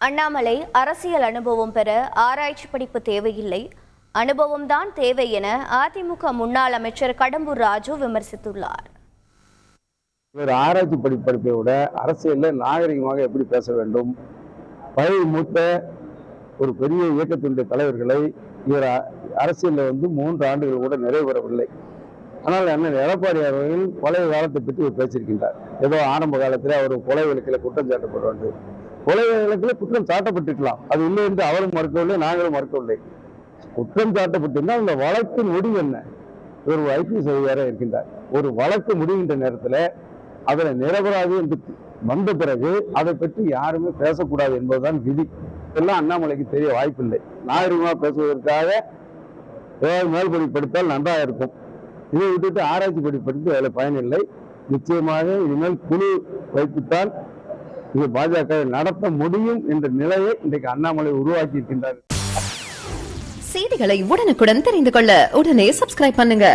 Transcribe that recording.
அண்ணாமலை அரசியல் அனுபவம் பெற ஆராய்ச்சி படிப்பு தேவையில்லை, அனுபவம்தான் தேவை என அதிமுக முன்னாள் அமைச்சர் கடம்பூர் ராஜு விமர்சித்துள்ளார். ஆராய்ச்சி படிப்பை விட அரசியலில் நாகரிகமாக எப்படி பேச வேண்டும், பழைய மூத்த ஒரு பெரிய இயக்கத்தினுடைய தலைவர்களை இவர் அரசியலில் 3 ஆண்டுகள் கூட நிறைவேறவில்லை. ஆனால் அண்ணன் எடப்பாடி அவர்கள் பழைய காலத்தை பற்றி பேசியிருக்கின்றார். ஏதோ ஆரம்ப காலத்தில் அவர் கொலை வழக்கில் குற்றம் சாட்டப்படுவார். கொலை வழக்கில் குற்றம் சாட்டப்பட்டிருக்கலாம், அது இல்லை என்று அவரும் மறுக்கவில்லை, நாங்களும் மறுக்கவில்லை. குற்றம் சாட்டப்பட்டிருந்தால் அந்த வழக்கின் முடிவு என்ன? ஒரு ஐபிஎஸ் அதிகாரியாக இருக்கின்றார். ஒரு வழக்கு முடிகின்ற நேரத்தில் அதில் நிரபராதி என்று வந்த பிறகு அதை பற்றி யாருமே பேசக்கூடாது என்பதுதான் விதி. இதெல்லாம் அண்ணாமலைக்கு தெரிய வாய்ப்பில்லை. நாகரிகமாக பேசுவதற்காக ஏதாவது மேல் படிப்பு படித்தால் நன்றாக இருக்கும். இதை விட்டுட்டு ஆராய்ச்சி படிப்பு படித்து அதில் பயனில்லை. நிச்சயமாக இனிமேல் குழு வைத்துத்தான் இது பாஜக நடத்த முடியும் என்ற நிலையை இன்றைக்கு அண்ணாமலை உருவாக்கி இருக்கின்றார். செய்திகளை உடனுக்குடன் தெரிந்து கொள்ள உடனே சப்ஸ்கிரைப் பண்ணுங்க.